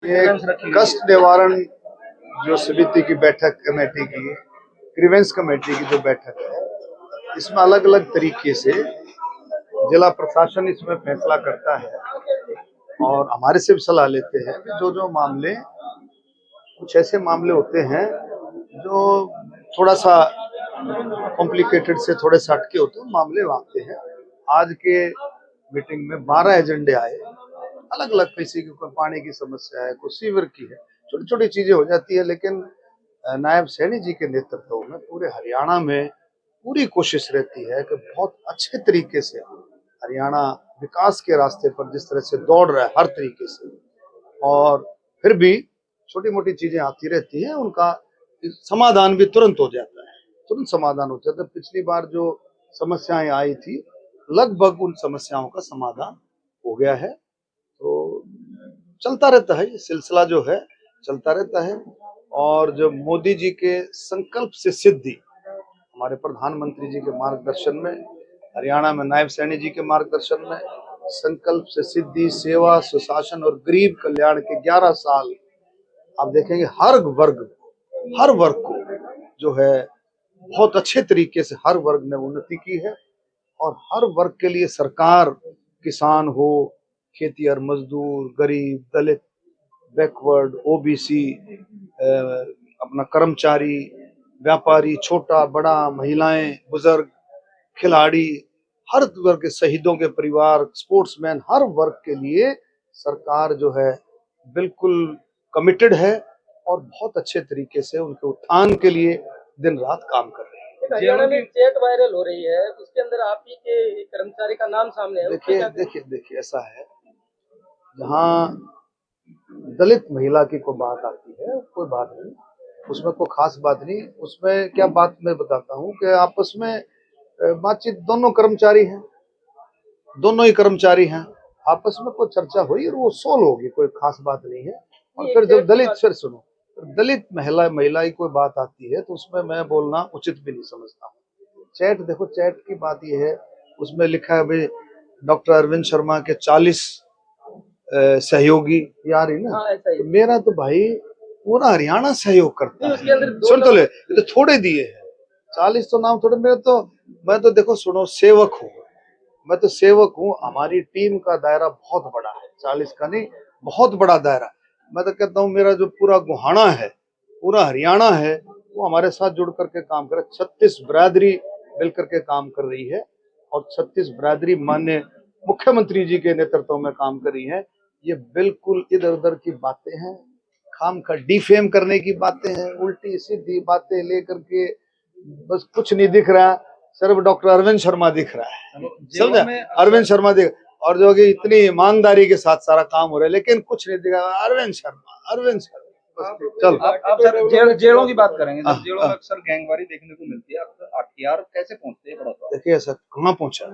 ये कष्ट निवारण जो समिति की बैठक कमेटी की ग्रीवेंस कमेटी की जो बैठक है, इसमें अलग अलग तरीके से जिला प्रशासन इसमें फैसला करता है और हमारे से भी सलाह लेते हैं कि जो जो मामले कुछ ऐसे मामले होते हैं जो थोड़ा सा कॉम्प्लिकेटेड से थोड़े सा हटके होते हैं, मामले आते हैं। आज के मीटिंग में 12 एजेंडे आए, अलग अलग किसी की कोई पानी की समस्या है, कोई सीवर की है, छोटी छोटी चीजें हो जाती है। लेकिन नायब सैनी जी के नेतृत्व में पूरे हरियाणा में पूरी कोशिश रहती है कि बहुत अच्छे तरीके से हरियाणा विकास के रास्ते पर जिस तरह से दौड़ रहा है हर तरीके से, और फिर भी छोटी मोटी चीजें आती रहती हैं, उनका समाधान भी तुरंत हो जाता है, तुरंत समाधान हो जाता है। पिछली बार जो समस्याएं आई थी, लगभग उन समस्याओं का समाधान हो गया है। तो चलता रहता है, ये सिलसिला जो है चलता रहता है। और जो मोदी जी के संकल्प से सिद्धि, हमारे प्रधानमंत्री जी के मार्गदर्शन में, हरियाणा में नायब सैनी जी के मार्गदर्शन में संकल्प से सिद्धि, सेवा, सुशासन और गरीब कल्याण के 11 साल आप देखेंगे हर वर्ग को जो है बहुत अच्छे तरीके से हर वर्ग ने उन्नति की है। और हर वर्ग के लिए सरकार, किसान हो, खेतीहर मजदूर, गरीब, दलित, बैकवर्ड, ओबीसी, अपना कर्मचारी, व्यापारी, छोटा बड़ा, महिलाएं, बुजुर्ग, खिलाड़ी, हर वर्ग के, शहीदों के परिवार, स्पोर्ट्समैन, हर वर्ग के लिए सरकार जो है बिल्कुल कमिटेड है और बहुत अच्छे तरीके से उनके उत्थान के लिए दिन रात काम कर रही है। हरियाणा में चैट वायरल हो रही है, उसके अंदर आप ही के कर्मचारी का नाम सामने है। देखिए ऐसा है, जहाँ दलित महिला की कोई बात आती है, कोई बात नहीं, उसमें कोई खास बात नहीं। उसमें क्या बात मैं बताता हूँ कि आपस में बातचीत, दोनों ही कर्मचारी हैं, आपस में कोई चर्चा हुई और वो सोल्व होगी, कोई खास बात नहीं है। और फिर जब दलित महिला की कोई बात आती है तो उसमें मैं बोलना उचित भी नहीं समझता हूँ। चैट, देखो चैट की बात ये है, उसमें लिखा है भाई डॉक्टर अरविंद शर्मा के 40 सहयोगी यार ही ना। तो मेरा तो भाई पूरा हरियाणा सहयोग करता है। सुन तो ले, ये तो थोड़े दिए हैं 40 तो नाम थोड़े, मैं तो देखो सुनो, सेवक हूँ, मैं तो सेवक हूँ। हमारी टीम का दायरा बहुत बड़ा है, 40 का नहीं, बहुत बड़ा दायरा। मैं तो कहता हूँ मेरा जो पूरा गोहाना है, पूरा हरियाणा है, वो हमारे साथ जुड़ करके काम करे। 36 बिरादरी मिल करके काम कर रही है और 36 बिरादरी माननीय मुख्यमंत्री जी के नेतृत्व में काम कर रही है। ये बिल्कुल इधर उधर की बातें हैं, खाम का डिफेम करने की बातें हैं, उल्टी सीधी बातें लेकर के बस कुछ नहीं दिख रहा, सिर्फ डॉक्टर अरविंद शर्मा दिख रहा है, समझा? अरविंद शर्मा दिख, और जो कि इतनी ईमानदारी के साथ सारा काम हो रहा है, लेकिन कुछ नहीं दिखा। अरविंद शर्मा चल। आप सर जेलों की बात करेंगे, जब जेलों में अक्सर गैंगवारी देखने को मिलती है, हथियार कैसे पहुंचते हैं? देखिए ऐसा कहाँ पहुंचा,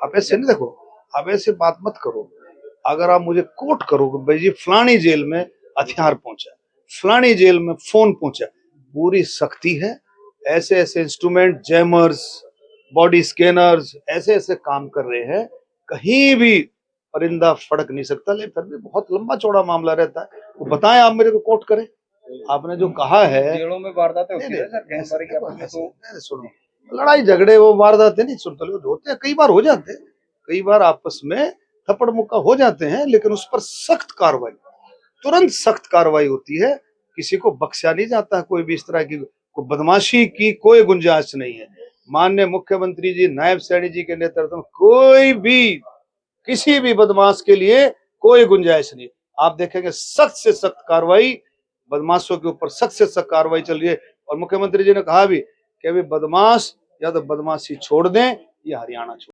आप ऐसे नहीं, देखो आप ऐसे बात मत करो। अगर आप मुझे कोट करोगे भाई जी फलानी जेल में हथियार पहुंचा, फलानी जेल में फोन पहुंचा, पूरी सख्ती है। ऐसे ऐसे इंस्ट्रूमेंट, जैमर्स, बॉडी स्कैनर्स, ऐसे ऐसे काम कर रहे हैं, कहीं भी परिंदा फड़क नहीं सकता। लेकिन फिर भी बहुत लंबा चौड़ा मामला रहता है। तो बताएं, आप मेरे को कोट करें, आपने जो कहा है। जेलों में वारदातें होती है सर, गैंगवारी की सुनो, लड़ाई झगड़े वो वारदातें नहीं सुनते होते हैं, कई बार हो जाते हैं, कई बार आपस में थप्पड़ मुक्का हो जाते हैं, लेकिन उस पर सख्त कार्रवाई, तुरंत सख्त कार्रवाई होती है। किसी को बख्शा नहीं जाता, कोई भी इस तरह की बदमाशी की कोई गुंजाइश नहीं है। माननीय मुख्यमंत्री जी, नायब सैनी जी के नेतृत्व में कोई भी, किसी भी बदमाश के लिए कोई गुंजाइश नहीं। आप देखेंगे सख्त से सख्त कार्रवाई, बदमाशों के ऊपर सख्त से सख्त कार्रवाई चल रही है। और मुख्यमंत्री जी ने कहा भी कि अभी बदमाश या तो बदमाशी छोड़ दें या हरियाणा छोड़